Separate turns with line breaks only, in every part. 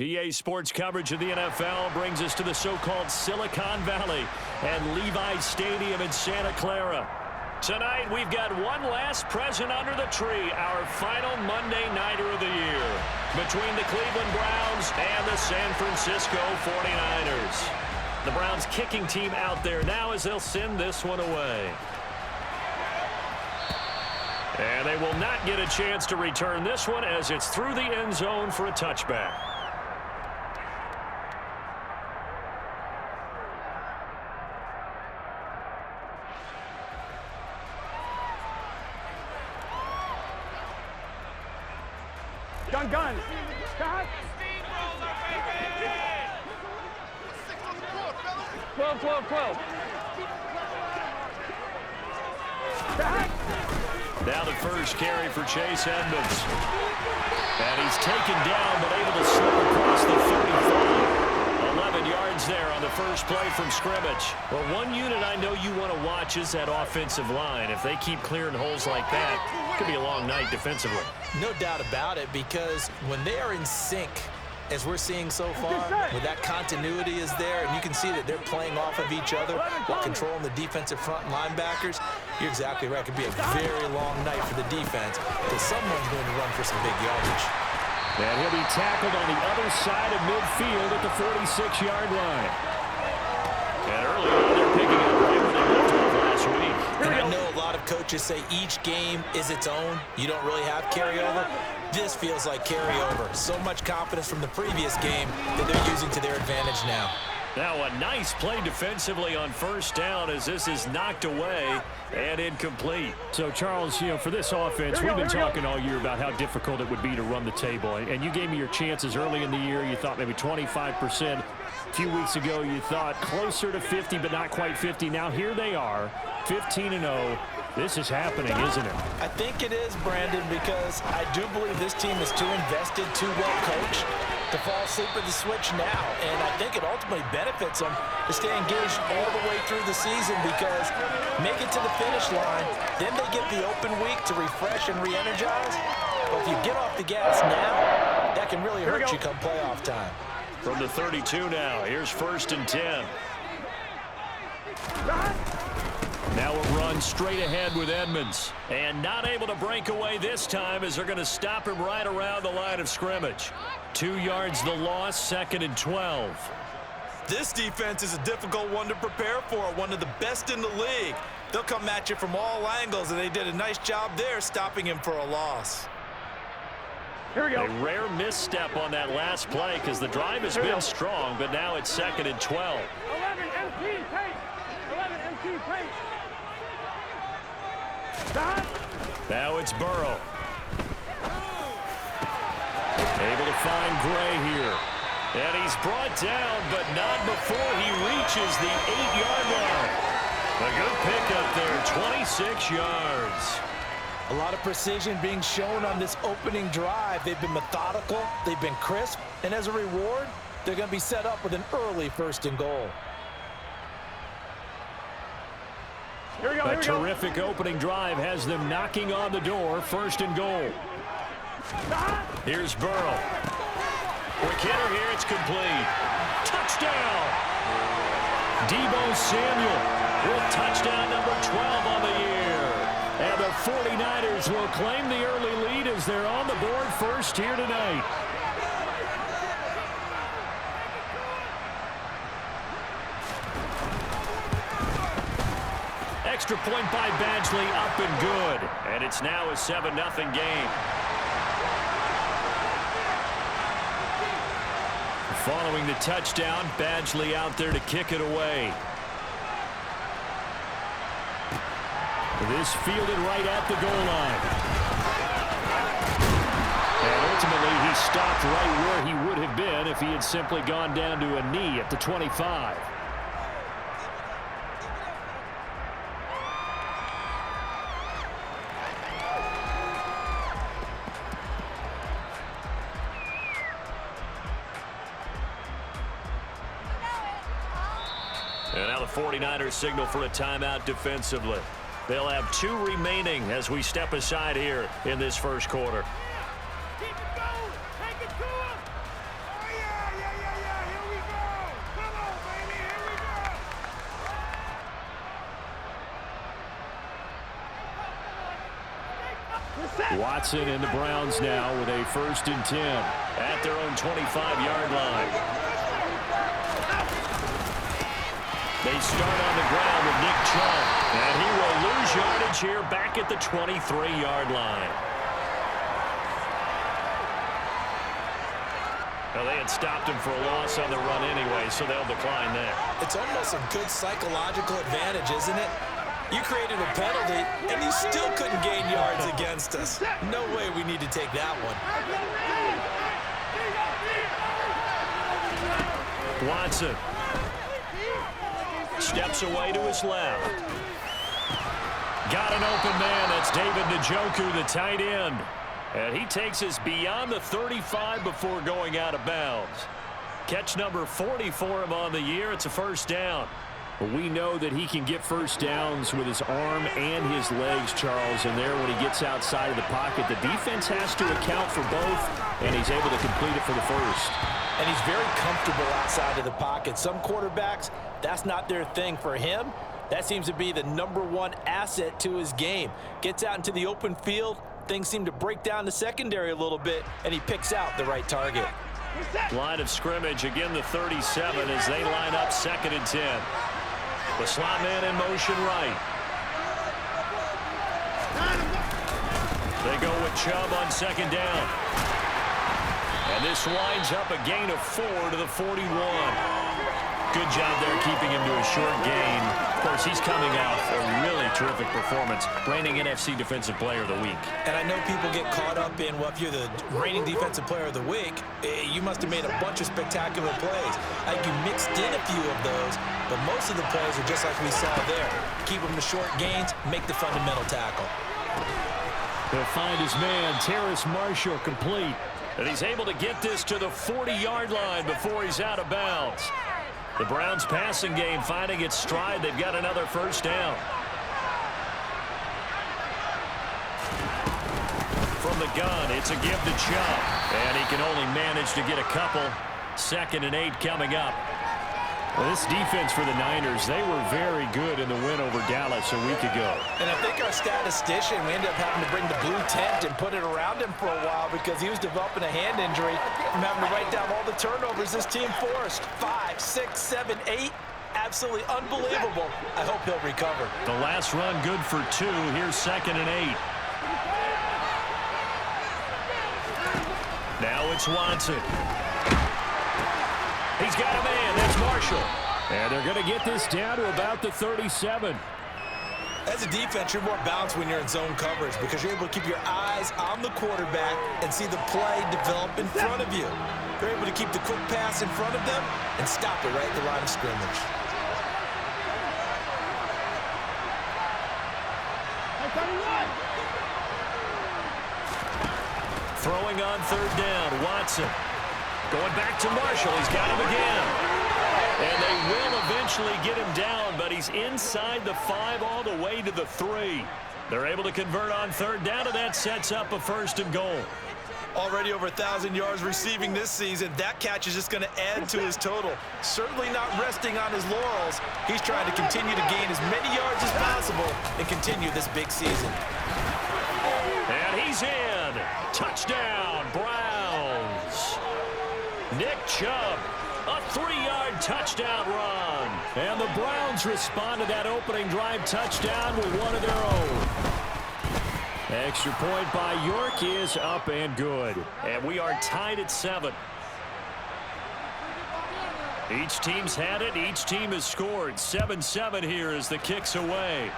EA Sports coverage of the NFL brings us to the so-called Silicon Valley and Levi Stadium in Santa Clara. Tonight, we've got one last present under the tree, our final Monday Nighter of the year, between the Cleveland Browns and the San Francisco 49ers. The Browns kicking team out there now as they'll send this one away. And they will not get a chance to return this one as it's through the end zone for a touchback.
Gun. Scott. 12.
Now the first carry for Chase Edmonds. And he's taken down but able to slip across the 35. 11 yards there on the first play from scrimmage. Well, one unit I know you want to watch is that offensive line. If they keep clearing holes like that, it could be a long night defensively.
No doubt about it, because when they are in sync, as we're seeing so far, where that continuity is there, and you can see that they're playing off of each other while controlling the defensive front linebackers, you're exactly right. It could be a very long night for the defense because someone's going to run for some big yardage.
And he'll be tackled on the other side of midfield at the 46-yard line. And early on, they're picking up right where they left off last week.
And I know a lot of coaches say each game is its own. You don't really have carryover. This feels like carryover. So much confidence from the previous game that they're using to their advantage now.
Now a nice play defensively on first down as this is knocked away and incomplete. So, Charles, for this offense, we've been talking all year about how difficult it would be to run the table. And you gave me your chances early in the year. You thought maybe 25%. A few weeks ago, you thought closer to 50, but not quite 50. Now here they are, 15-0. This is happening, isn't it?
I think it is, Brandon, because I do believe this team is too invested, too well coached to fall asleep at the switch now. And I think it ultimately benefits them to stay engaged all the way through the season because make it to the finish line, then they get the open week to refresh and re-energize. But if you get off the gas now, that can really hurt you come playoff time.
From the 32 now, here's 1st and 10. Now a run straight ahead with Edmonds. And not able to break away this time as they're going to stop him right around the line of scrimmage. 2 yards the loss, 2nd and 12.
This defense is a difficult one to prepare for, one of the best in the league. They'll come at you from all angles, and they did a nice job there stopping him for a loss.
Here we go.
A rare misstep on that last play because the drive has been strong, but now it's 2nd and 12.
11 MT tape. 11 MT tape.
Now it's Burrow. Able to find Gray here. And he's brought down, but not before he reaches the 8-yard line. A good pickup there, 26 yards.
A lot of precision being shown on this opening drive. They've been methodical, they've been crisp, and as a reward, they're going to be set up with an early 1st and goal.
A terrific opening drive has them knocking on the door, 1st and goal. Here's Burrow. Quick hitter here, it's complete. Touchdown! Deebo Samuel with touchdown number 12 on the year. And the 49ers will claim the early lead as they're on the board first here tonight. Extra point by Badgley, up and good. And it's now a 7-0 game. Following the touchdown, Badgley out there to kick it away. This fielded right at the goal line. And ultimately, he stopped right where he would have been if he had simply gone down to a knee at the 25. And now the 49ers signal for a timeout defensively. They'll have 2 remaining as we step aside here in this first quarter.
Keep it going. Take it to him.
Watson and the Browns now with a 1st and 10 at their own 25-yard line. They start on the ground with Nick Chubb, and he will lose yardage here back at the 23-yard line. Well, they had stopped him for a loss on the run anyway, so they'll decline that.
It's almost a good psychological advantage, isn't it? You created a penalty, and you still couldn't gain yards against us. No way we need to take that one.
Watson steps away to his left. Got an open man. That's David Njoku, the tight end. And he takes us beyond the 35 before going out of bounds. Catch number 40 for him on the year. It's a 1st down. We know that he can get 1st downs with his arm and his legs, Charles. And there, when he gets outside of the pocket, the defense has to account for both, and he's able to complete it for the 1st.
And he's very comfortable outside of the pocket. Some quarterbacks, that's not their thing. For him, that seems to be the #1 asset to his game. Gets out into the open field, things seem to break down the secondary a little bit, and he picks out the right target.
Line of scrimmage, again the 37 as they line up 2nd and 10. The slot man in motion right. They go with Chubb on 2nd down. And this winds up a gain of 4 to the 41. Good job there keeping him to a short gain. Of course, he's coming off a really terrific performance, reigning NFC Defensive Player of the Week.
And I know people get caught up in, well, if you're the reigning Defensive Player of the Week, you must have made a bunch of spectacular plays. I think you mixed in a few of those, but most of the plays are just like we saw there. Keep them to short gains, make the fundamental tackle.
He'll find his man, Terrace Marshall, complete. And he's able to get this to the 40-yard line before he's out of bounds. The Browns' passing game finding its stride. They've got another 1st down. From the gun, it's a give to Chubb. And he can only manage to get a couple. 2nd and 8 coming up. Well, this defense for the Niners, they were very good in the win over Dallas a week ago.
And I think our statistician, we ended up having to bring the blue tent and put it around him for a while because he was developing a hand injury from having to write down all the turnovers this team forced. 5, 6, 7, 8. Absolutely unbelievable. I hope he'll recover.
The last run good for 2. Here's 2nd and 8. Now it's Watson. He's got a man. That's Marshall. And they're going to get this down to about the 37.
As a defense, you're more balanced when you're in zone coverage because you're able to keep your eyes on the quarterback and see the play develop in front of you. You're able to keep the quick pass in front of them and stop it right at the line of scrimmage.
Throwing on 3rd down, Watson. Going back to Marshall. He's got him again. And they will eventually get him down, but he's inside the 5 all the way to the 3. They're able to convert on 3rd down, and that sets up a 1st and goal.
Already over 1,000 yards receiving this season. That catch is just going to add to his total. Certainly not resting on his laurels. He's trying to continue to gain as many yards as possible and continue this big season.
And he's in. Touchdown, Browns. Nick Chubb, a 3-yard touchdown run. And the Browns respond to that opening drive touchdown with one of their own. Extra point by York is up and good. And we are tied at 7. Each team's had it. Each team has scored. 7-7 here as the kick's away.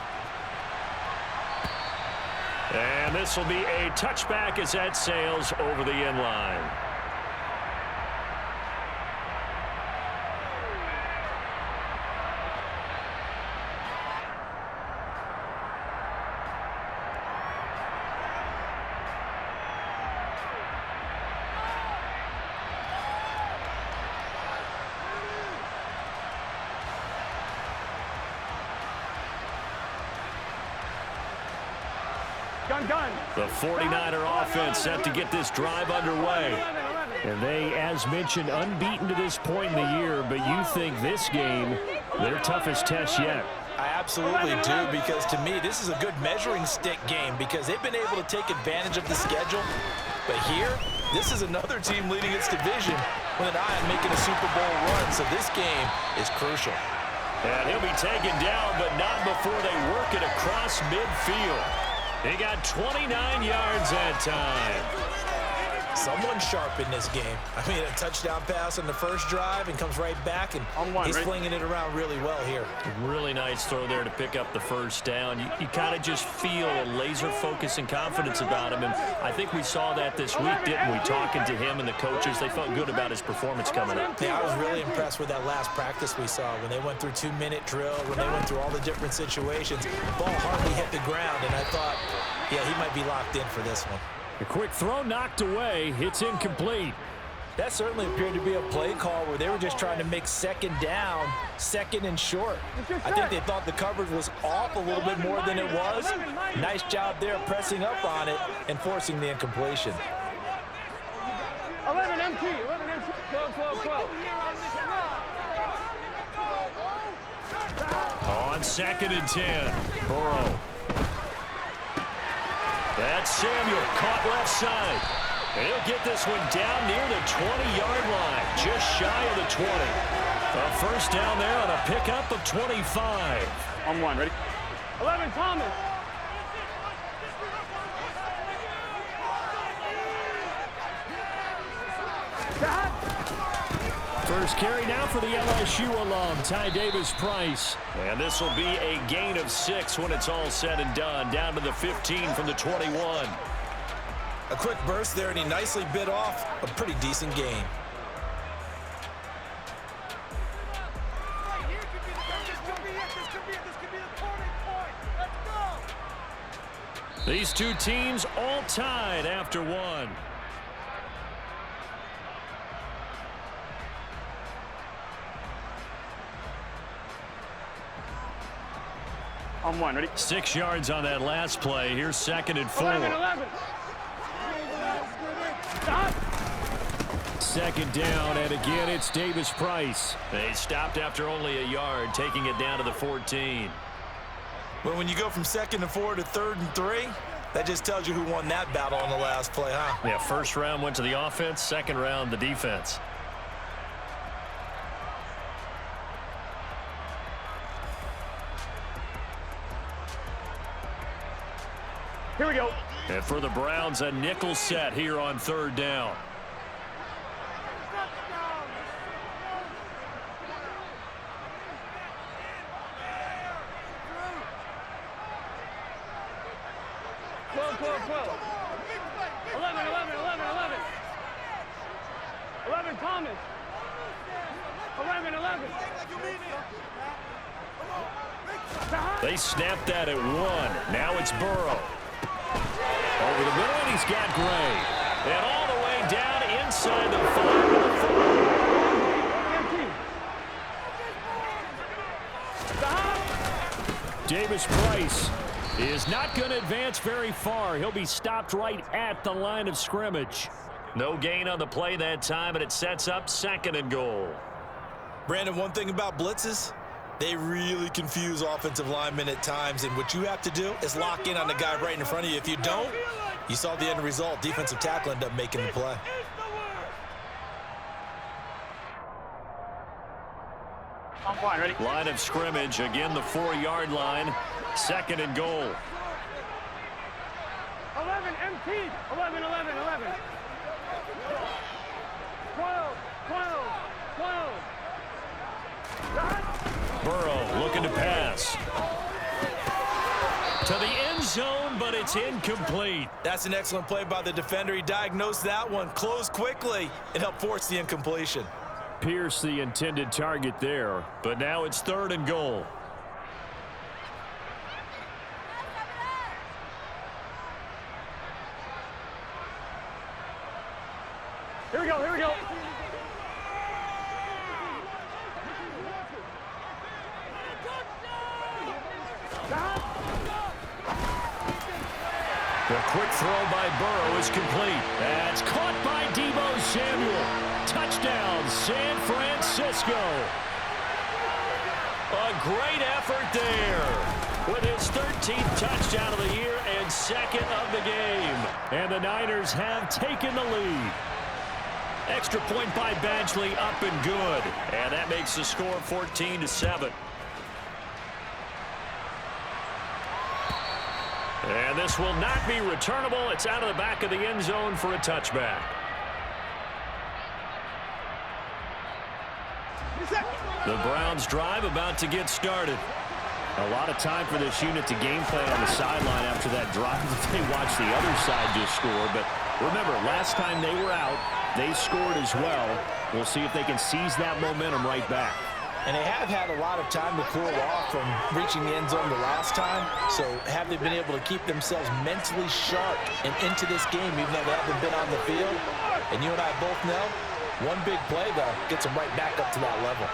And this will be a touchback as that sails over the end line. The 49er offense set to get this drive underway. And they, as mentioned, unbeaten to this point in the year, but you think this game, their toughest test yet.
I absolutely do, because to me, this is a good measuring stick game because they've been able to take advantage of the schedule. But here, this is another team leading its division with an eye on making a Super Bowl run, so this game is crucial.
And he'll be taken down, but not before they work it across midfield. They got 29 yards that time.
Someone sharp in this game. I mean, a touchdown pass on the first drive and comes right back, and he's flinging it around really well here.
Really nice throw there to pick up the first down. You kind of just feel a laser focus and confidence about him, and I think we saw that this week, didn't we? Talking to him and the coaches, they felt good about his performance coming up.
Yeah, I was really impressed with that last practice we saw when they went through 2-minute drill, when they went through all the different situations. Ball hardly hit the ground, and I thought, yeah, he might be locked in for this one.
A quick throw knocked away. It's incomplete.
That certainly appeared to be a play call where they were just trying to make second down, second and short. I think they thought the coverage was off a little bit more than it was. Nice job there pressing up on it and forcing the incompletion.
11 MT, 11 MT. 12.
On 2nd and 10, Burrow. That's Samuel, caught left side. And he'll get this one down near the 20-yard line, just shy of the 20. A first down there on a pickup of 25.
On one, ready? 11, Thomas.
First carry now for the LSU alum, Ty Davis-Price. And this will be a gain of 6 when it's all said and done, down to the 15 from the 21.
A quick burst there, and he nicely bit off a pretty decent gain.
These two teams all tied after one.
On one, ready?
6 yards on that last play. Here's 2nd and 4.
11. Stop.
2nd down, and again, it's Davis-Price. They stopped after only a yard, taking it down to the 14.
Well, when you go from 2nd and 4 to 3rd and 3, that just tells you who won that battle on the last play, huh?
Yeah, first round went to the offense, second round the defense.
Here we go.
And for the Browns, a nickel set here on 3rd down.
Twelve. 11, Thomas. 11.
They snapped that at 1. Now it's Burrow. Over the middle, and he's got Gray. And all the way down inside the 5. Davis-Price is not going to advance very far. He'll be stopped right at the line of scrimmage. No gain on the play that time, and it sets up 2nd and goal.
Brandon, one thing about blitzes, they really confuse offensive linemen at times, and what you have to do is lock in on the guy right in front of you. If you don't, you saw the end result. Defensive tackle ended up making the play.
On one, ready?
Line of scrimmage, again the 4-yard line, 2nd and goal.
11 MT. 11. 12.
Burrow looking to pass. To the end zone, but it's incomplete.
That's an excellent play by the defender. He diagnosed that one, closed quickly, and helped force the incompletion.
Pierce the intended target there, but now it's 3rd and goal.
Here we go.
The quick throw by Burrow is complete. That's caught by Deebo Samuel. Touchdown, San Francisco. A great effort there. touchdown of the year and second of the game. And the Niners have taken the lead. Extra point by Badgley, up and good. And that makes the score 14-7. And this will not be returnable. It's out of the back of the end zone for a touchback. The Browns drive about to get started. A lot of time for this unit to game plan on the sideline after that drive. They watch the other side just score. But remember, last time they were out, they scored as well. We'll see if they can seize that momentum right back.
And they have had a lot of time to cool off from reaching the end zone the last time. So have they been able to keep themselves mentally sharp and into this game even though they haven't been on the field? And you and I both know, one big play, though, gets them right back up to that level.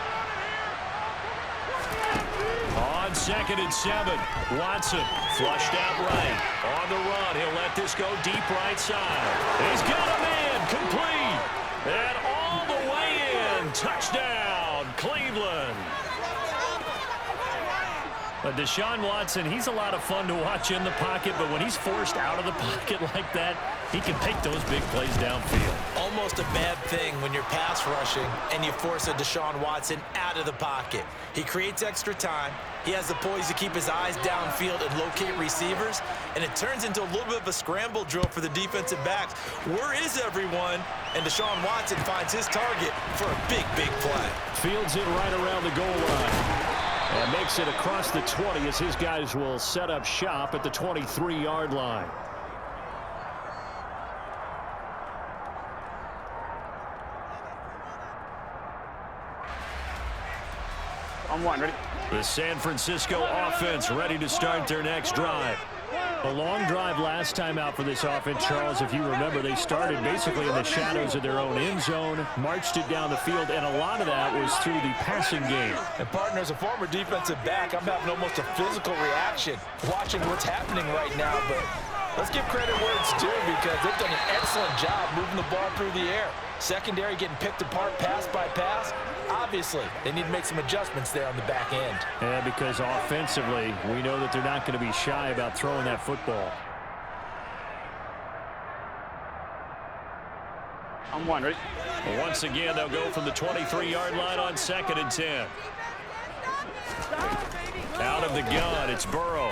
On 2nd and 7, Watson flushed out right. On the run, he'll let this go deep right side. He's got a man, complete. And all the way in, touchdown, Cleveland. But Deshaun Watson, he's a lot of fun to watch in the pocket, but when he's forced out of the pocket like that, he can pick those big plays downfield.
Almost a bad thing when you're pass rushing and you force a Deshaun Watson out of the pocket. He creates extra time. He has the poise to keep his eyes downfield and locate receivers, and it turns into a little bit of a scramble drill for the defensive backs. Where is everyone? And Deshaun Watson finds his target for a big, big play.
Fields it right around the goal line. And makes it across the 20 as his guys will set up shop at the 23-yard line.
On one, ready?
The San Francisco offense ready to start their next drive. A long drive last time out for this offense, Charles. If you remember, they started basically in the shadows of their own end zone, marched it down the field, and a lot of that was through the passing game.
And partner, as a former defensive back, I'm having almost a physical reaction watching what's happening right now. But let's give credit where it's due because they've done an excellent job moving the ball through the air. Secondary getting picked apart pass by pass. Obviously, they need to make some adjustments there on the back end.
And because offensively, we know that they're not going to be shy about throwing that football.
On one, ready?
Once again, they'll go from the 23-yard line on 2nd and 10. Out of the gun, it's Burrow.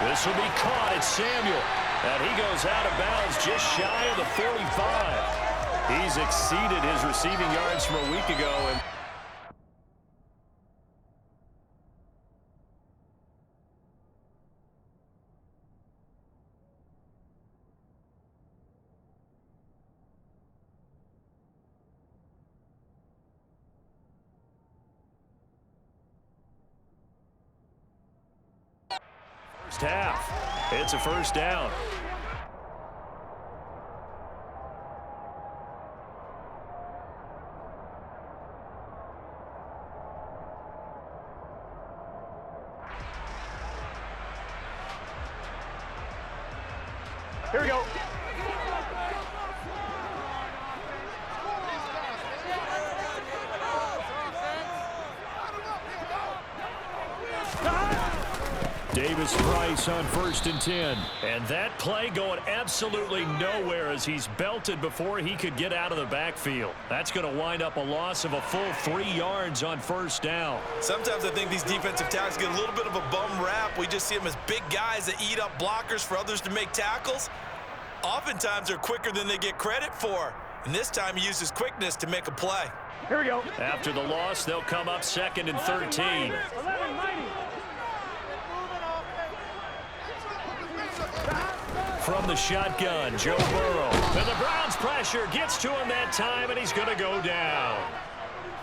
This will be caught. It's Samuel. And he goes out of bounds just shy of the 45. He's exceeded his receiving yards from a week ago. And first half, it's a first down.
Here we go.
Davis Price on 1st and 10. And that play going absolutely nowhere as he's belted before he could get out of the backfield. That's going to wind up a loss of a full 3 yards on 1st down.
Sometimes I think these defensive tackles get a little bit of a bum rap. We just see them as big guys that eat up blockers for others to make tackles. Oftentimes they're quicker than they get credit for. And this time he uses quickness to make a play.
Here we go.
After the loss, they'll come up 2nd and 13.
11, mighty.
From the shotgun, Joe Burrow. And the Browns pressure gets to him that time, and he's going to go down.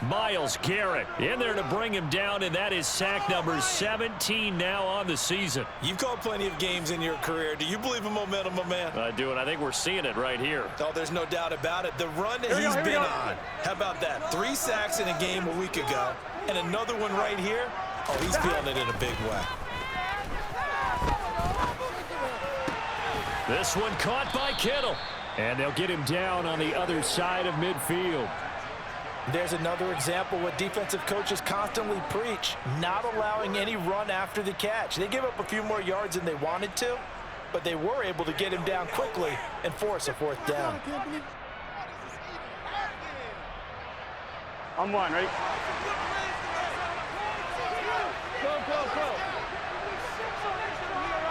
Myles Garrett in there to bring him down, and that is sack number 17 now on the season.
You've called plenty of games in your career. Do you believe in momentum, my man?
I do, and I think we're seeing it right here.
Oh, there's no doubt about it. The run that he's been on. How about that? 3 sacks in a game a week ago, and another one right here. Oh, he's feeling it in a big way.
This one caught by Kittle. And they'll get him down on the other side of midfield.
There's another example what defensive coaches constantly preach, not allowing any run after the catch. They give up a few more yards than they wanted to, but they were able to get him down quickly and force a 4th down.
I'm one, right? Go.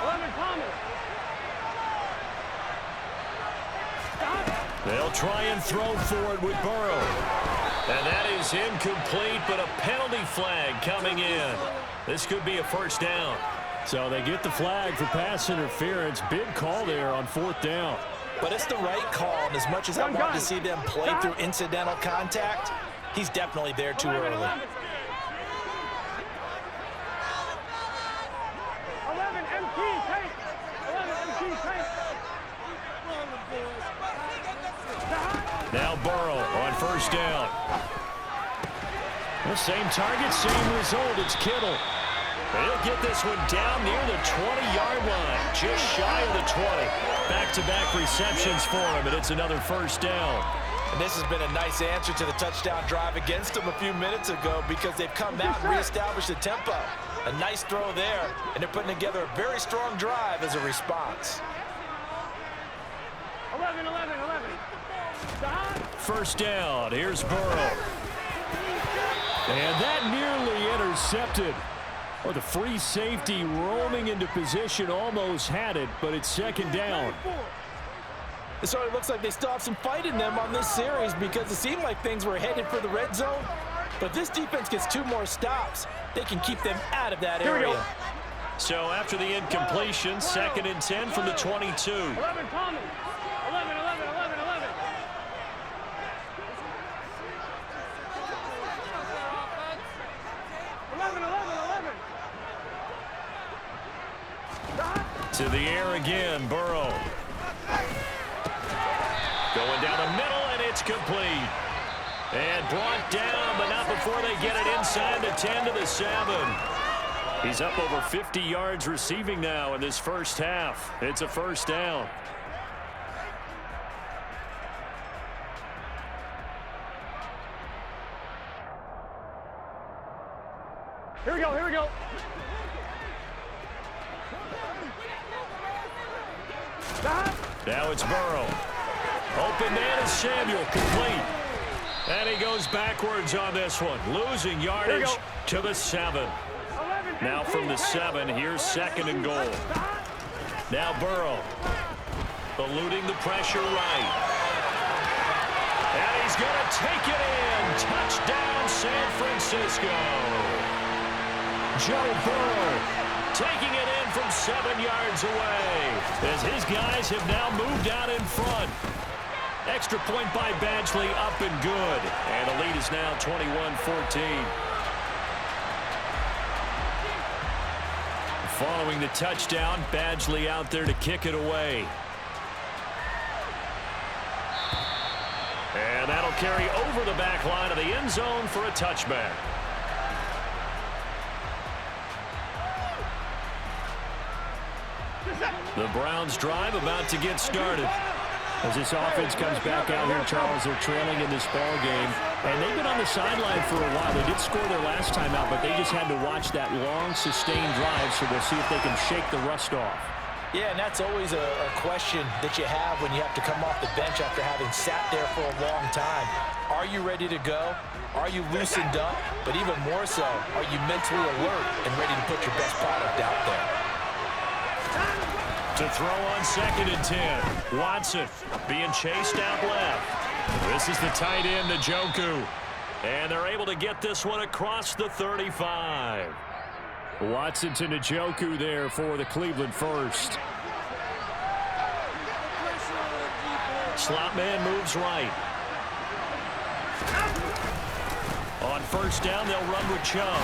11, Thomas.
They'll try and throw for it with Burrow. And that is incomplete, but a penalty flag coming in. This could be a 1st down. So they get the flag for pass interference. Big call there on 4th down.
But it's the right call, and as much as I want to see them play through incidental contact, he's definitely there too early.
11 MT tank. 11 MT tank.
Now Burrow on 1st down. The same target, same result. It's Kittle. He'll get this one down near the 20-yard line, just shy of the 20. Back-to-back receptions for him, and it's another 1st down.
And this has been a nice answer to the touchdown drive against them a few minutes ago because they've come out and reestablished the tempo. A nice throw there, and they're putting together a very strong drive as a response.
11.
1st down. Here's Burrow. And that nearly intercepted. Well, the free safety roaming into position almost had it, but it's 2nd down.
It sort of looks like they still have some fight in them on this series because it seemed like things were headed for the red zone. But if this defense gets 2 more stops, they can keep them out of that area.
So after the incompletion, 2nd and 10 from the 22.
11, Thomas. 11. 11.
To the air again, Burrow. Going down the middle, and it's complete. And brought down, but not before they get it inside the 10 to the 7. He's up over 50 yards receiving now in this 1st half. It's a 1st down.
Here we go.
Now it's Burrow. Open man is Samuel, complete. And he goes backwards on this one, losing yardage to the 7. Now from the 7, here's 2nd and goal. Now Burrow, eluding the pressure right. And he's going to take it in. Touchdown, San Francisco. Joe Burrow taking it in from 7 yards away as his guys have now moved out in front. Extra point by Badgley, up and good. And the lead is now 21-14. Following the touchdown, Badgley out there to kick it away. And that'll carry over the back line of the end zone for a touchback. The Browns drive about to get started. As this offense comes back out here, Charles, they're trailing in this ball game. And they've been on the sideline for a while. They did score their last time out, but they just had to watch that long, sustained drive, so we'll see if they can shake the rust off.
Yeah, and that's always a question that you have when you have to come off the bench after having sat there for a long time. Are you ready to go? Are you loosened up? But even more so, are you mentally alert and ready to put your best product out there?
To throw on 2nd and 10. Watson being chased out left. This is the tight end, Njoku. And they're able to get this one across the 35. Watson to Njoku there for the Cleveland first. Slot man moves right. On 1st down, they'll run with Chubb.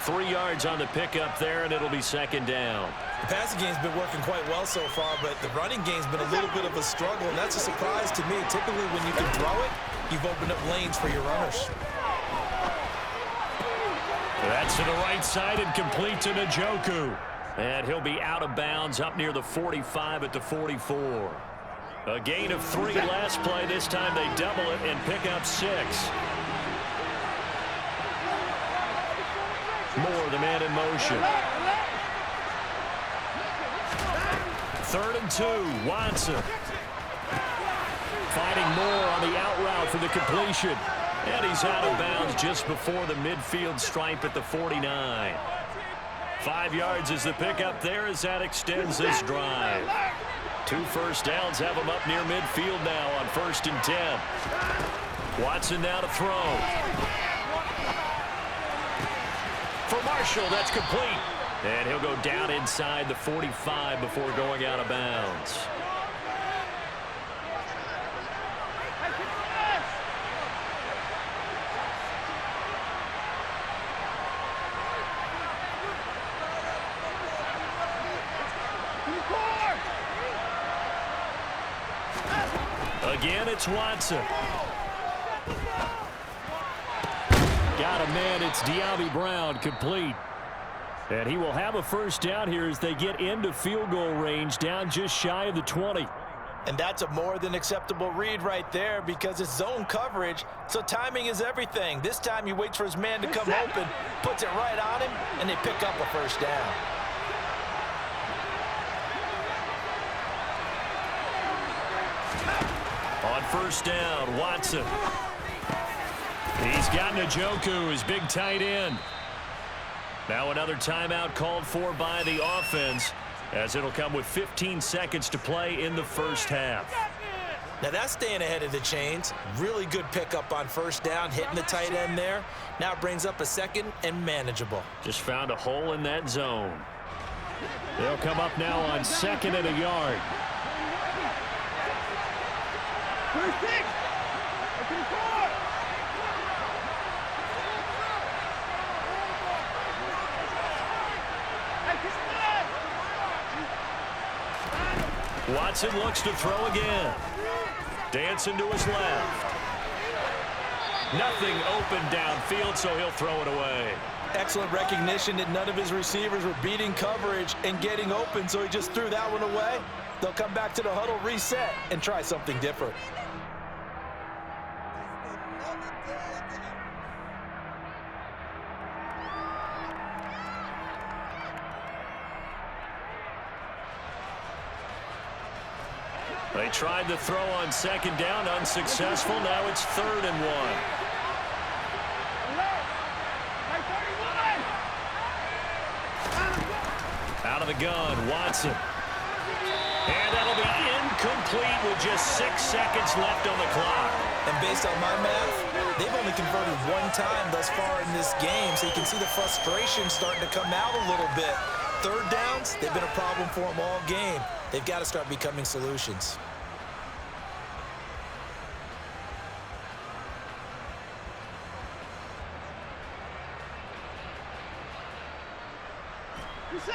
3 yards on the pickup there, and it'll be 2nd down.
The passing game's been working quite well so far, but the running game's been a little bit of a struggle, and that's a surprise to me. Typically, when you can throw it, you've opened up lanes for your runners.
That's to the right side and complete to Njoku. And he'll be out of bounds up near the 45 at the 44. A gain of 3 last play. This time they double it and pick up 6. Moore, the man in motion. 3rd and 2. Watson. Finding Moore on the out route for the completion. And he's out of bounds just before the midfield stripe at the 49. 5 yards is the pickup there as that extends this drive. 2 first downs have him up near midfield now on 1st and 10. Watson now to throw. For Marshall, that's complete. And he'll go down inside the 45 before going out of bounds. Again, it's Watson. Got a man. It's De'Ami Brown, complete. And he will have a first down here as they get into field goal range, down just shy of the 20.
And that's a more than acceptable read right there because it's zone coverage, so timing is everything. This time he waits for his man to come open, puts it right on him, and they pick up a first down.
On 1st down, Watson. He's got Njoku, his big tight end. Now another timeout called for by the offense, as it'll come with 15 seconds to play in the first half.
Now that's staying ahead of the chains. Really good pickup on 1st down, hitting the tight end there. Now it brings up a 2nd and manageable.
Just found a hole in that zone. They'll come up now on 2nd and a yard. Watson looks to throw again. Dancing to his left. Nothing open downfield, so he'll throw it away.
Excellent recognition that none of his receivers were beating coverage and getting open, so he just threw that one away. They'll come back to the huddle, reset, and try something different.
They tried to throw on 2nd down, unsuccessful. Now it's 3rd and 1. Out of the gun, Watson. And that'll be incomplete with just 6 seconds left on the clock.
And based on my math, they've only converted 1 time thus far in this game, so you can see the frustration starting to come out a little bit. 3rd downs, they've been a problem for them all game. They've got to start becoming solutions.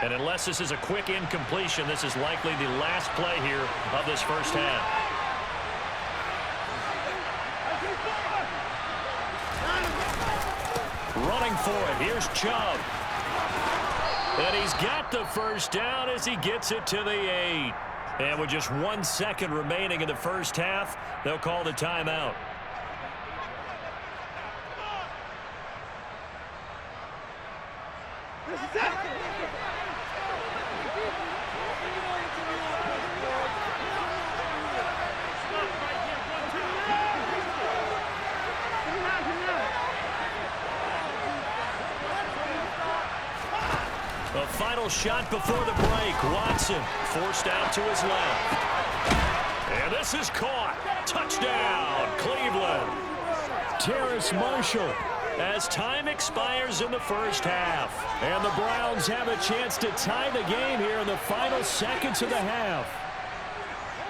And unless this is a quick incompletion, this is likely the last play here of this first half. Running for it. Here's Chubb. And he's got the first down as he gets it to the 8. And with just 1 second remaining in the first half, they'll call the timeout. A final shot before the break. Watson forced out to his left. And this is caught. Touchdown, Cleveland. Terrace Marshall as time expires in the first half. And the Browns have a chance to tie the game here in the final seconds of the half.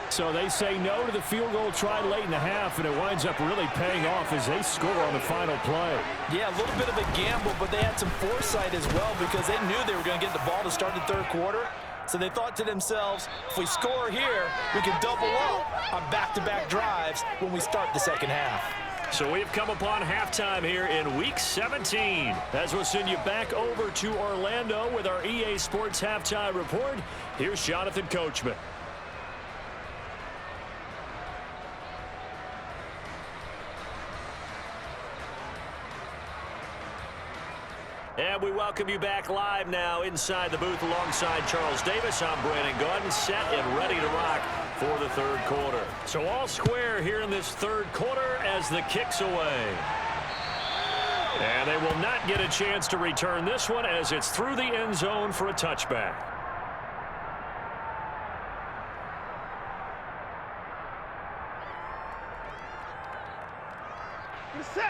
So they say no to the field goal try late in the half, and it winds up really paying off as they score on the final play.
Yeah, a little bit of a gamble, but they had some foresight as well because they knew they were going to get the ball to start the 3rd quarter. So they thought to themselves, if we score here, we can double up on back-to-back drives when we start the 2nd half.
So we've come upon halftime here in Week 17. As we'll send you back over to Orlando with our EA Sports Halftime Report, here's Jonathan Coachman. And we welcome you back live now inside the booth alongside Charles Davis. I'm Brandon Gaudin, set and ready to rock for the third quarter. So all square here in this third quarter as the kick's away. And they will not get a chance to return this one as it's through the end zone for a touchback.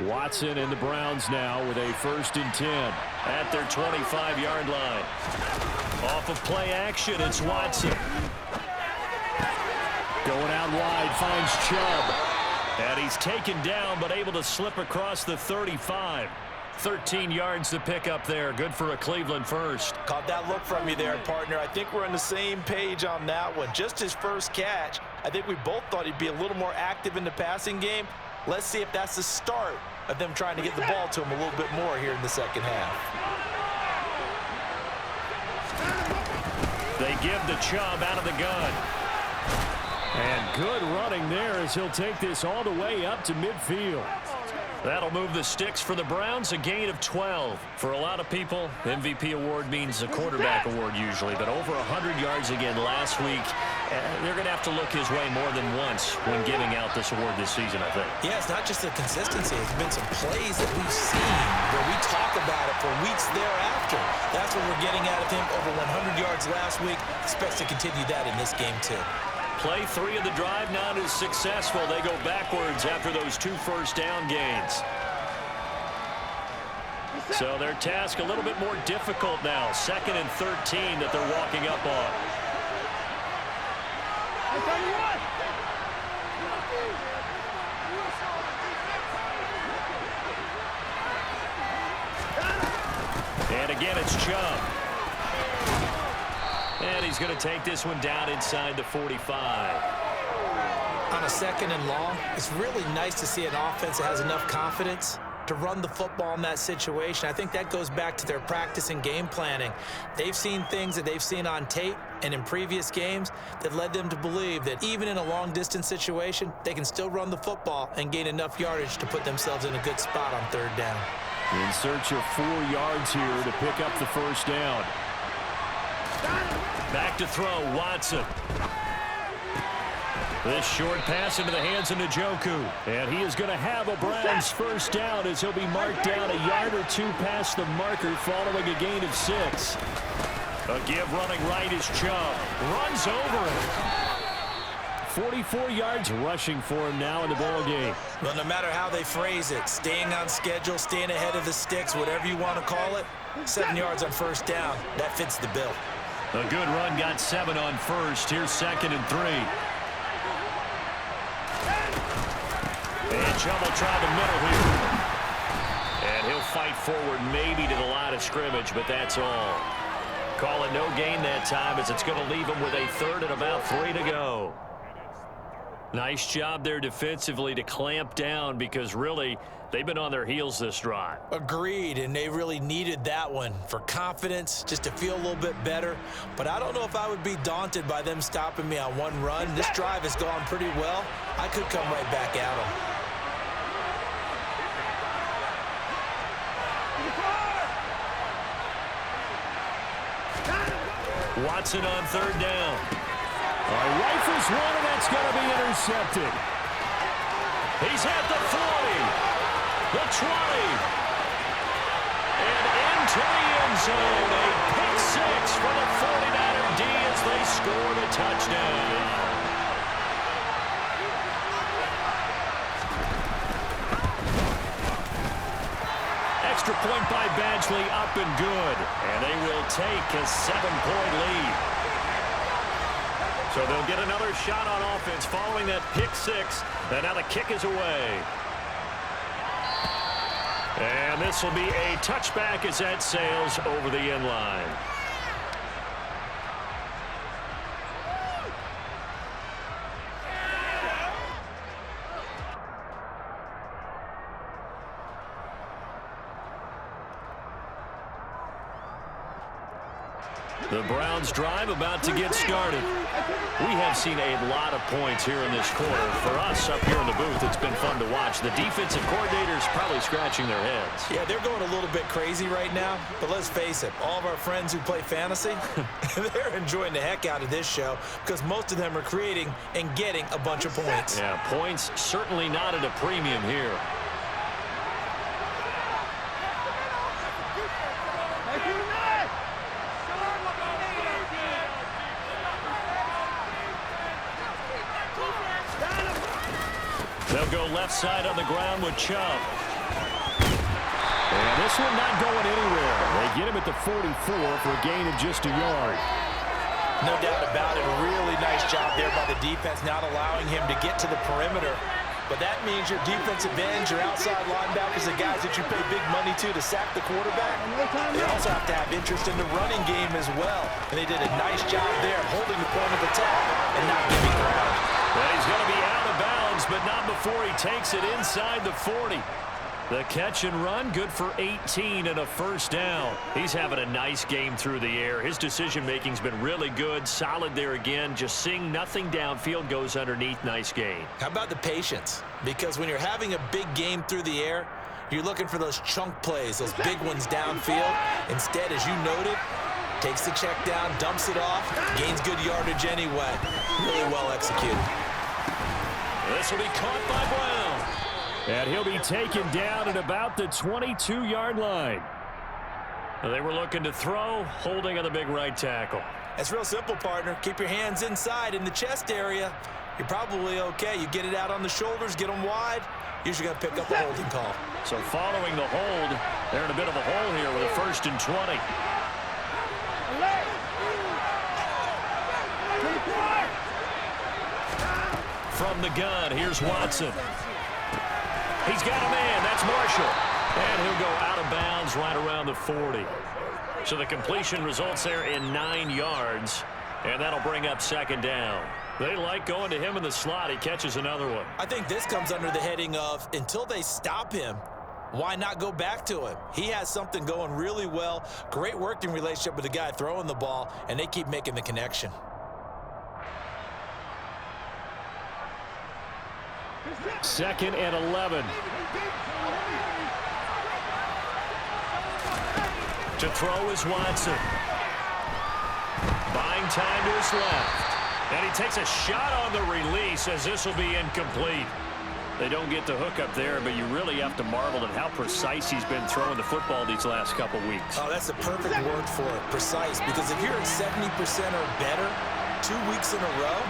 Watson and the Browns now with a 1st and 10 at their 25-yard line. Off of play action, it's Watson. Going out wide, finds Chubb. And he's taken down, but able to slip across the 35. 13 yards to pick up there. Good for a Cleveland first.
Caught that look from you there, partner. I think we're on the same page on that one. Just his first catch. I think we both thought he'd be a little more active in the passing game. Let's see if that's the start of them trying to get the ball to him a little bit more here in the second half.
They give the Chubb out of the gun. And good running there as he'll take this all the way up to midfield. That'll move the sticks for the Browns, a gain of 12. For a lot of people, MVP award means a quarterback award usually, but over 100 yards again last week. They're going to have to look his way more than once when giving out this award this season, I think.
Yeah, it's not just the consistency. It's been some plays that we've seen where we talk about it for weeks thereafter. That's what we're getting out of him. Over 100 yards last week. Expects to continue that in this game, too.
Play 3 of the drive not as successful. They go backwards after those 2 first down gains. So their task a little bit more difficult now. 2nd and 13 that they're walking up on. And again, it's Chubb. And he's going to take this one down inside the 45.
On a 2nd and long, it's really nice to see an offense that has enough confidence to run the football in that situation. I think that goes back to their practice and game planning. They've seen things that they've seen on tape and in previous games that led them to believe that even in a long-distance situation, they can still run the football and gain enough yardage to put themselves in a good spot on 3rd down.
In search of 4 yards here to pick up the first down. Back to throw, Watson. This short pass into the hands of Njoku. And he is going to have a Browns first down as he'll be marked down a yard or 2 past the marker following a gain of 6. A give running right is Chubb. Runs over him. 44 yards rushing for him now in the ball game.
Well, no matter how they phrase it, staying on schedule, staying ahead of the sticks, whatever you want to call it, 7 yards on first down, that fits the bill.
A good run, got 7 on first. Here's 2nd and 3. And Chubb will try the middle here. And he'll fight forward maybe to the line of scrimmage, but that's all. Call it no gain that time as it's going to leave him with a 3rd and about 3 to go. Nice job there defensively to clamp down because really they've been on their heels this drive.
Agreed, and they really needed that one for confidence, just to feel a little bit better. But I don't know if I would be daunted by them stopping me on one run. This drive has gone pretty well. I could come right back at them.
Watson on 3rd down. Rifles one, and that's going to be intercepted. He's at the 40, the 20, and into the end zone. A pick 6 for the 49er D as they score the touchdown. Extra point by Badgley, up and good. And they will take a 7-point lead. So they'll get another shot on offense following that pick 6. And now the kick is away. And this will be a touchback as that sails over the end line. The Browns drive about to get started. We have seen a lot of points here in this quarter. For us up here in the booth, it's been fun to watch. The defensive coordinators probably scratching their heads.
Yeah, they're going a little bit crazy right now, but let's face it, all of our friends who play fantasy, they're enjoying the heck out of this show because most of them are creating and getting a bunch of points.
Yeah, points certainly not at a premium here. They'll go left side on the ground with Chubb. And this one not going anywhere. They get him at the 44 for a gain of just a yard.
No doubt about it. A really nice job there by the defense, not allowing him to get to the perimeter. But that means your defensive ends, your outside linebackers, the guys that you pay big money to sack the quarterback, they also have to have interest in the running game as well. And they did a nice job there, holding the point of attack and not giving ground.
Well, he's going to be out of bounds, but not before he takes it inside the 40. The catch and run, good for 18 and a first down. He's having a nice game through the air. His decision-making's been really good, solid there again. Just seeing nothing downfield, goes underneath. Nice gain.
How about the patience? Because when you're having a big game through the air, you're looking for those chunk plays, those big ones downfield. Instead, as you noted, takes the check down, dumps it off, gains good yardage anyway. Really well executed.
This will be caught by Brown. And he'll be taken down at about the 22-yard line. They were looking to throw, holding on the big right tackle.
It's real simple, partner. Keep your hands inside in the chest area. You're probably okay. You get it out on the shoulders, get them wide. Usually going to pick up a holding call.
So following the hold, they're in a bit of a hole here with a 1st and 20. From the gun, here's Watson. He's got a man. That's Marshall. And he'll go out of bounds right around the 40. So the completion results there in 9 yards. And that'll bring up 2nd down. They like going to him in the slot. He catches another one.
I think this comes under the heading of, until they stop him, why not go back to him? He has something going really well. Great working relationship with the guy throwing the ball, and they keep making the connection.
Second and 11. To throw is Watson. Buying time to his left. And he takes a shot on the release as this will be incomplete. They don't get the hook up there, but you really have to marvel at how precise he's been throwing the football these last couple weeks.
Oh, that's the perfect word for it, precise. Because if you're at 70% or better 2 weeks in a row,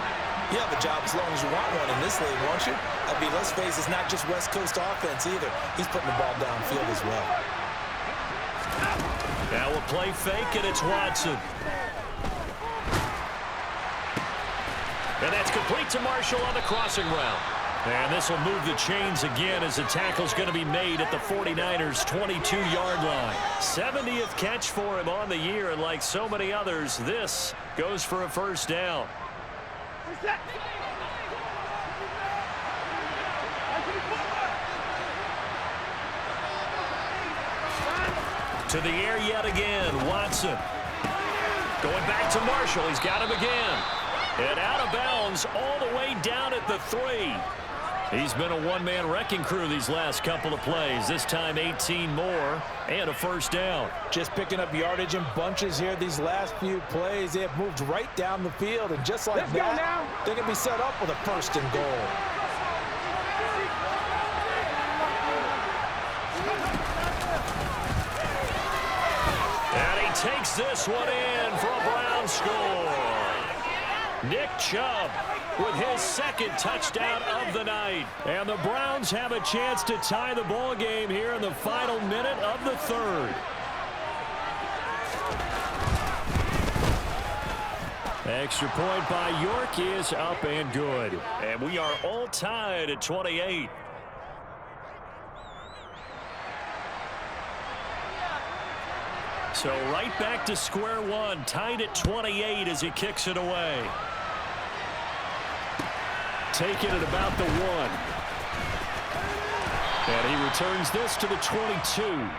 you have a job as long as you want one in this league, won't you? I mean, let's face it, it's not just West Coast offense either. He's putting the ball downfield as well.
Now we'll play fake, and it's Watson. And that's complete to Marshall on the crossing route. And this will move the chains again as the tackle's going to be made at the 49ers' 22-yard line. 70th catch for him on the year, and like so many others, this goes for a first down. To the air yet again, Watson. Going back to Marshall, he's got him again. And out of bounds all the way down at the 3. He's been a one-man wrecking crew these last couple of plays. This time 18 more and a first down.
Just picking up yardage in bunches here these last few plays. They have moved right down the field, and just like that, they can be set up with a 1st and goal.
And he takes this one in for a Brown score. Nick Chubb with his 2nd touchdown of the night. And the Browns have a chance to tie the ball game here in the final minute of the 3rd. Extra point by York is up and good. And we are all tied at 28. So right back to square one, tied at 28 as he kicks it away. Taking it about the 1. And he returns this to the 22.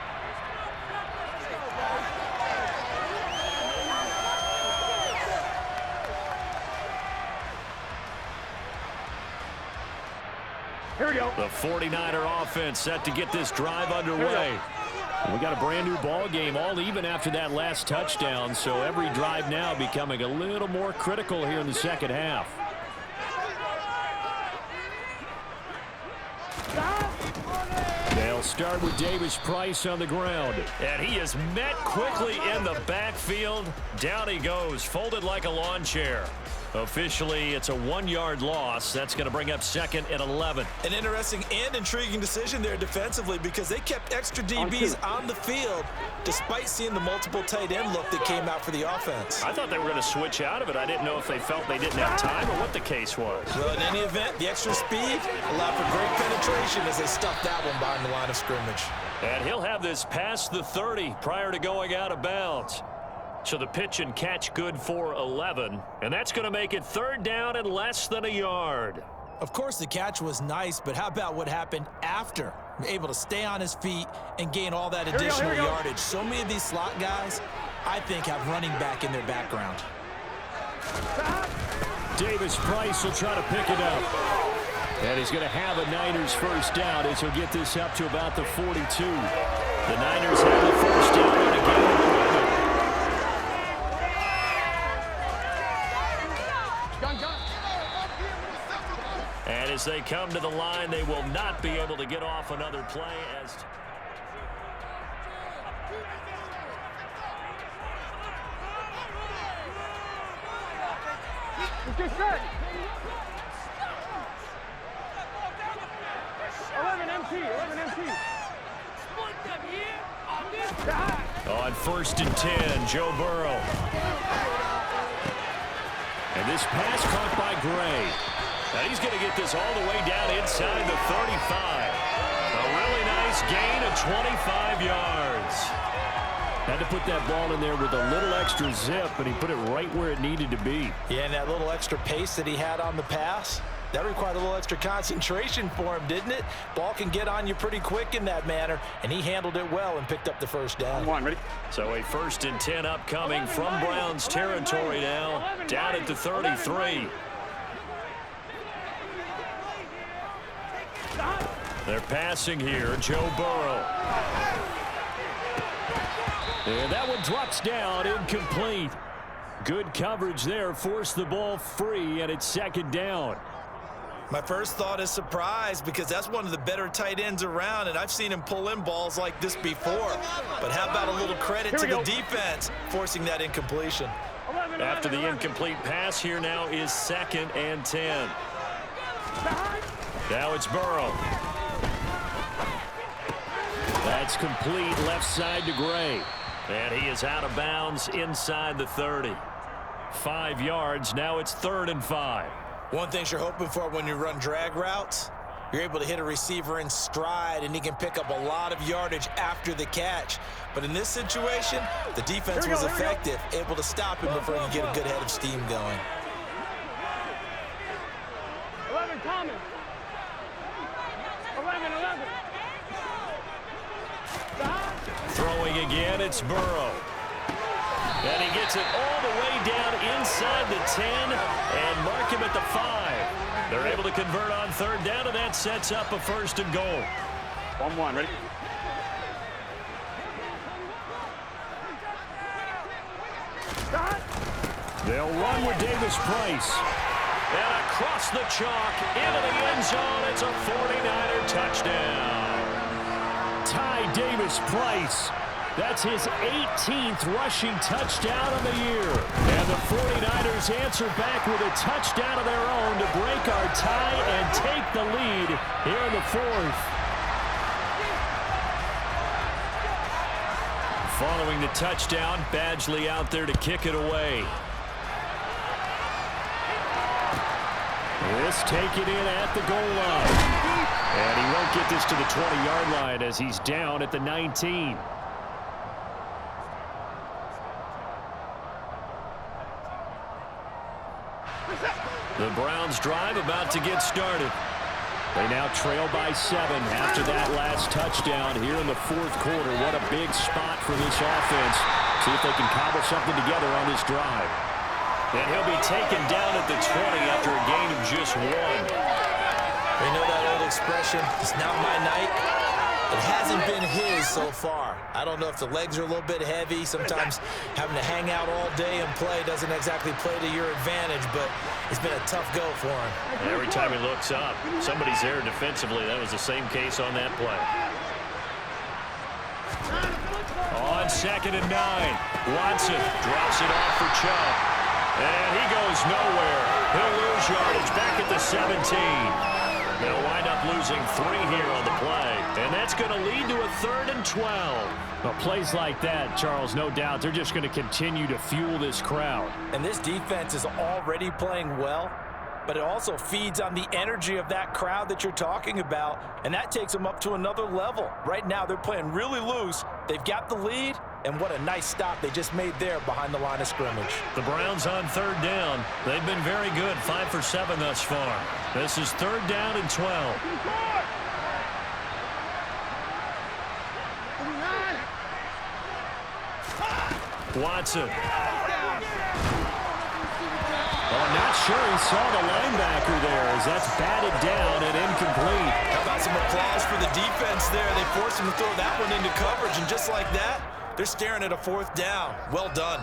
Here we go.
The 49er offense set to get this drive underway. We got a brand new ball game, all even after that last touchdown, so every drive now becoming a little more critical here in the second half. They'll start with Davis Price on the ground. And he is met quickly in the backfield. Down he goes, folded like a lawn chair. Officially, it's a 1-yard loss. That's going to bring up 2nd and 11.
An interesting and intriguing decision there defensively because they kept extra DBs on the field despite seeing the multiple tight end look that came out for the offense.
I thought they were going to switch out of it. I didn't know if they felt they didn't have time or what the case was.
Well, in any event, the extra speed allowed for great penetration as they stuffed that one behind the line of scrimmage.
And he'll have this past the 30 prior to going out of bounds. So the pitch and catch good for 11. And that's going to make it 3rd down and less than a yard.
Of course, the catch was nice, but how about what happened after? Able to stay on his feet and gain all that additional yardage. So many of these slot guys, I think, have running back in their background.
Davis Price will try to pick it up. And he's going to have a Niners first down as he'll get this up to about the 42. The Niners have the first down and a gain of 11. And as they come to the line, they will not be able to get off another play as...
Get set. 11 MT. 11 MT.
On 1st and 10, Joe Burrow. And this pass caught by Gray. And he's going to get this all the way down inside the 35. A really nice gain of 25 yards. Had to put that ball in there with a little extra zip, and he put it right where it needed to be.
Yeah, and that little extra pace that he had on the pass, that required a little extra concentration for him, didn't it? Ball can get on you pretty quick in that manner, and he handled it well and picked up the first down.
Ready?
So a 1st and 10 upcoming from Browns territory now, down at the 33. They're passing here, Joe Burrow. And that one drops down, incomplete. Good coverage there, forced the ball free, and it's 2nd down.
My first thought is surprise because that's one of the better tight ends around, and I've seen him pull in balls like this before. But how about a little credit to the defense forcing that incompletion?
After the incomplete pass, here now is 2nd and 10. Now it's Burrow. That's complete left side to Gray. And he is out of bounds inside the 30. 5 yards. Now it's 3rd and 5.
One thing you're hoping for when you run drag routes, you're able to hit a receiver in stride, and he can pick up a lot of yardage after the catch. But in this situation, the defense was effective, able to stop him before he could get a good head of steam going.
11 Thomas. 11.
Throwing again, it's Burrow. And he gets it all the way down inside the 10 and mark him at the 5. They're able to convert on 3rd down, and that sets up a 1st and goal.
1-1, ready?
They'll run with Davis Price. And across the chalk, into the end zone, it's a 49er touchdown. Ty Davis Price. That's his 18th rushing touchdown of the year. And the 49ers answer back with a touchdown of their own to break our tie and take the lead here in the 4th. Following the touchdown, Badgley out there to kick it away. This taken in at the goal line. And he won't get this to the 20-yard line as he's down at the 19. The Browns drive about to get started. They now trail by 7 after that last touchdown here in the 4th quarter. What a big spot for this offense. See if they can cobble something together on this drive. And he'll be taken down at the 20 after a gain of just 1.
You know that old
expression, "It's not my night." It hasn't been his so far. I don't know if the legs are a little bit heavy. Sometimes having to hang out all day and play doesn't exactly play to your advantage, but it's been a tough go for him.
Every time he looks up, somebody's there defensively. That was the same case on that play. On 2nd and 9, Watson drops it off for Chubb. And he goes nowhere. He'll lose yardage back at the 17. They'll wind up losing 3 here on the play. And that's going to lead to a 3rd and 12. Well, plays like that, Charles, no doubt, they're just going to continue to fuel this crowd.
And this defense is already playing well, but it also feeds on the energy of that crowd that you're talking about, and that takes them up to another level. Right now, they're playing really loose. They've got the lead, and what a nice stop they just made there behind the line of scrimmage.
The Browns on 3rd down. They've been very good, 5 for 7 thus far. This is 3rd down and 12. Watson. Oh, not sure he saw the linebacker there as that's batted down and incomplete.
How about some applause for the defense there? They forced him to throw that one into coverage, and just like that, they're staring at a 4th down. Well done.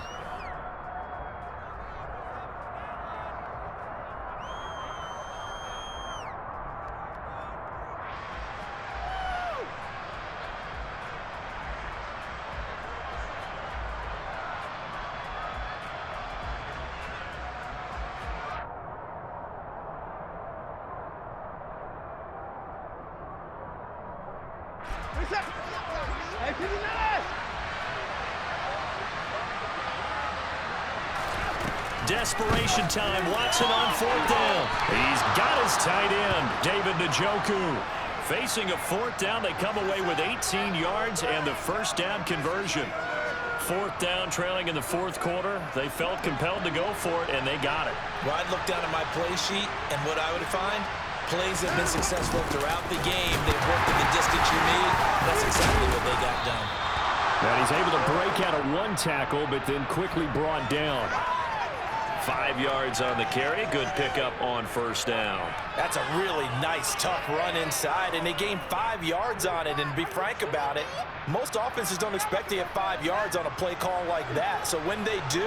Desperation time. Watson on 4th down. He's got his tight end, David Njoku. Facing a 4th down, they come away with 18 yards and the 1st down conversion. 4th down, trailing in the 4th quarter. They felt compelled to go for it, and they got it.
Well, I'd look down at my play sheet, and what I would find, plays have been successful throughout the game. They've worked in the distance you need. That's exactly what they got done.
And he's able to break out of 1 tackle, but then quickly brought down. 5 yards on the carry. Good pickup on 1st down.
That's a really nice, tough run inside, and they gained 5 yards on it. And to be frank about it, most offenses don't expect to get 5 yards on a play call like that. So when they do,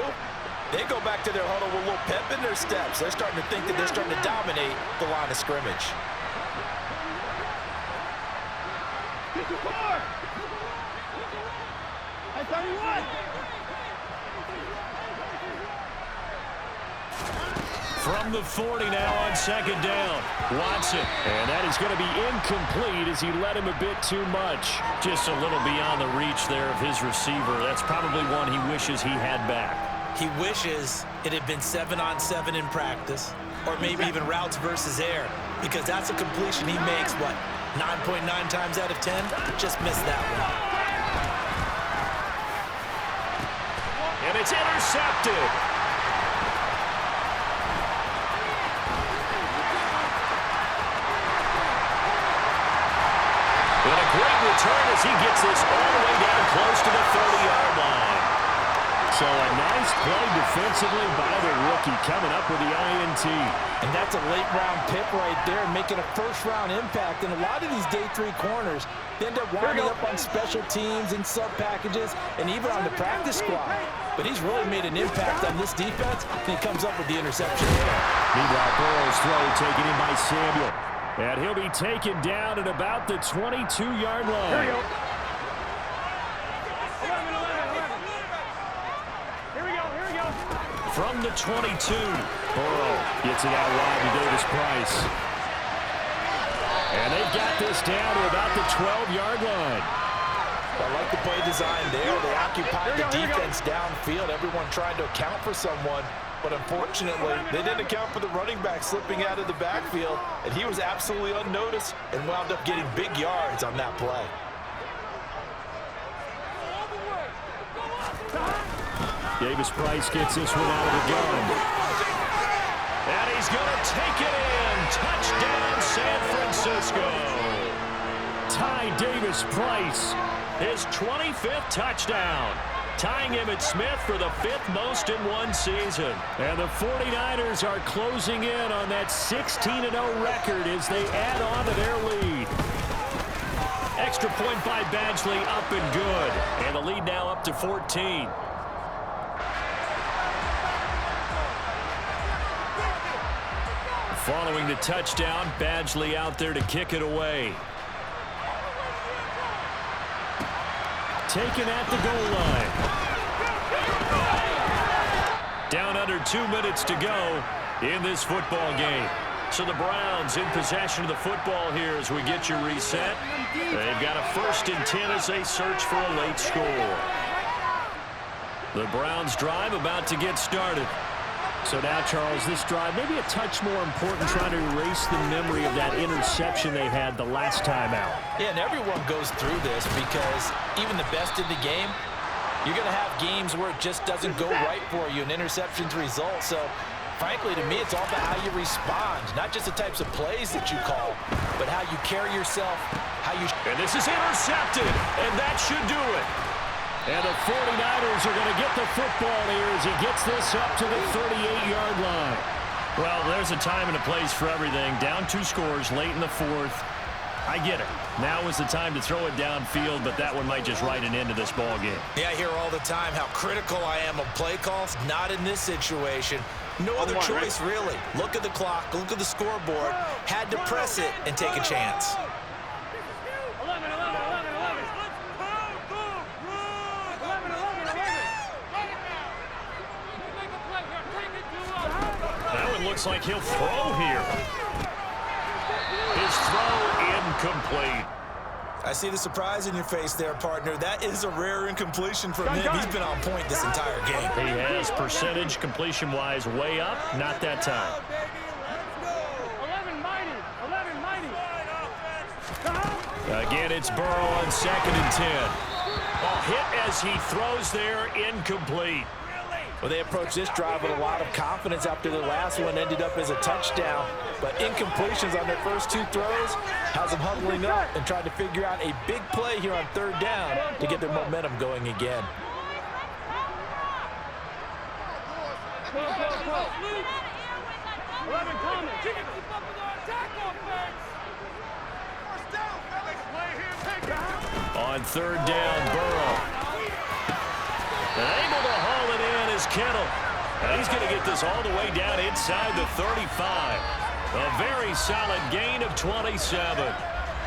they go back to their huddle with a little pep in their steps. They're starting to think that they're starting to dominate the line of scrimmage.
I tell you what.
From the 40 now on 2nd down. Watson. And that is going to be incomplete as he led him a bit too much. Just a little beyond the reach there of his receiver. That's probably one he wishes he had back.
He wishes it had been 7-on-7 in practice, or maybe even routes versus air, because that's a completion he makes, what, 9.9 times out of 10? Just missed that one.
And it's intercepted. And a great return as he gets this all the way down close to the 30-yard line. So a nice play defensively by the rookie coming up with the INT.
And that's a late-round pick right there, making a first-round impact. And a lot of these day 3 corners, they end up winding up on special teams and sub-packages and even on the practice squad. But he's really made an impact on this defense, and he comes up with the interception there.
Meanwhile, Burrow's throw taken in by Samuel. And he'll be taken down at about the 22-yard line.
Here we go. 11. Here we go.
From the 22, Burrow gets it out wide to Davis-Price. And they've got this down to about the 12-yard line.
I like the play design there. They occupied the defense downfield. Everyone trying to account for someone. But unfortunately, they didn't account for the running back slipping out of the backfield, and he was absolutely unnoticed and wound up getting big yards on that play.
Davis-Price gets this one out of the gun. And he's going to take it in. Touchdown, San Francisco. Ty Davis-Price, his 25th touchdown. tying him at Smith for the 5th most in one season. And the 49ers are closing in on that 16-0 record as they add on to their lead. Extra point by Badgley, up and good. And the lead now up to 14. Following the touchdown, Badgley out there to kick it away. Taken at the goal line. Down under 2 minutes to go in this football game. So the Browns in possession of the football here as we get your reset. They've got a 1st and 10 as they search for a late score. The Browns drive about to get started. So now, Charles, this drive maybe a touch more important, trying to erase the memory of that interception they had the last time out.
Yeah, and everyone goes through this because even the best in the game, you're going to have games where it just doesn't go right for you, and interceptions result. So, frankly, to me, it's all about how you respond, not just the types of plays that you call, but how you carry yourself, how you...
And this is intercepted, and that should do it. And the 49ers are going to get the football here as he gets this up to the 38-yard line. Well, there's a time and a place for everything. Down 2 scores late in the 4th. I get it. Now is the time to throw it downfield, but that one might just write an end to this ball game.
Yeah, I hear all the time how critical I am of play calls. Not in this situation. No other choice, really. Look at the clock. Look at the scoreboard. Had to press it and take a chance.
Looks like he'll throw here. His throw incomplete.
I see the surprise in your face there, partner. That is a rare incompletion from him. He's been on point this entire game.
He has percentage completion-wise way up. Not that time.
11 mighty.
Again, it's Burrow on 2nd and 10. A hit as he throws there, incomplete.
Well, they approached this drive with a lot of confidence after the last one ended up as a touchdown. But incompletions on their first 2 throws has them huddling up and trying to figure out a big play here on 3rd down to get their momentum going again.
On 3rd down, Burrow. Able to haul it in is Kittle. And he's going to get this all the way down inside the 35. A very solid gain of 27.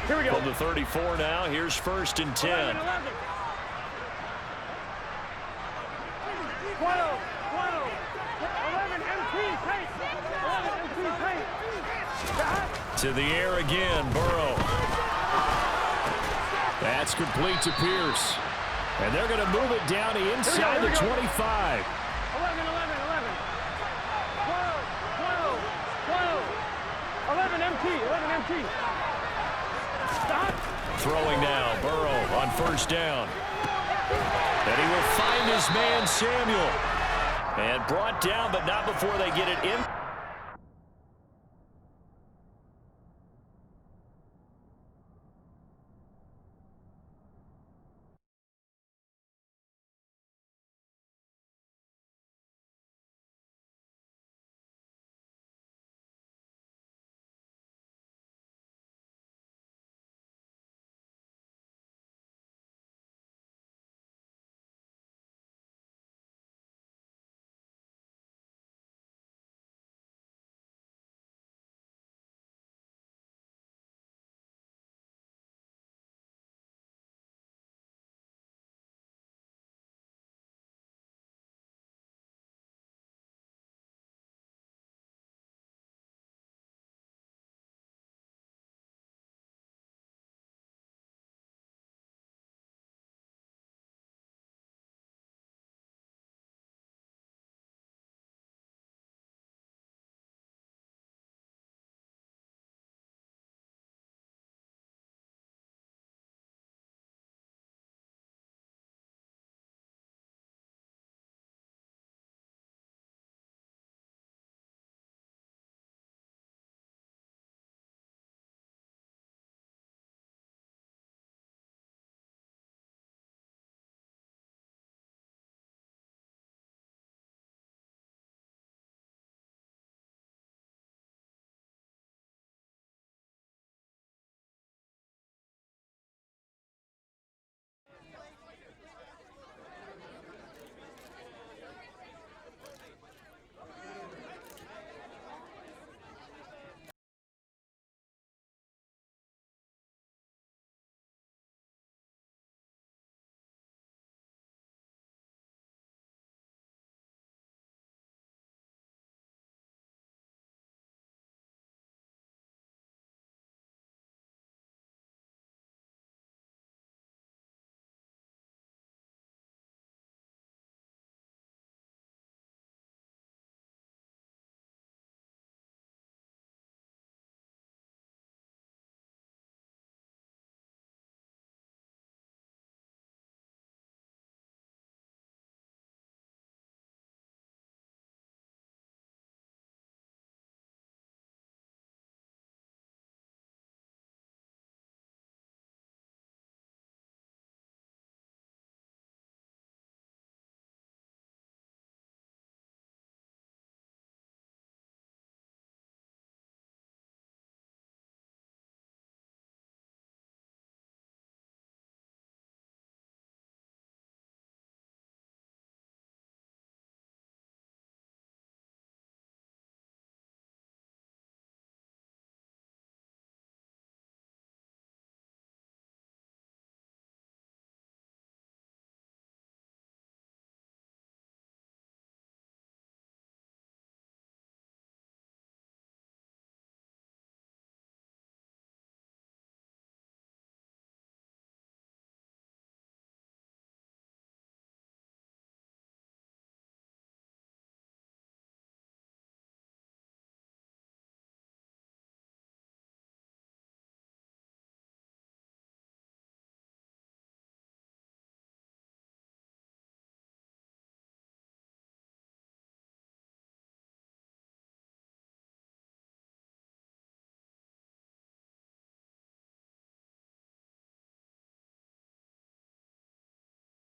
Here we go.
From the 34 now, here's 1st and 10.
11.
To the air again, Burrow. That's complete to Pierce. And they're going to move it down to inside the 25.
11. 12 MT. Stop.
Throwing now, Burrow on 1st down. And he will find his man, Samuel. And brought down, but not before they get it in.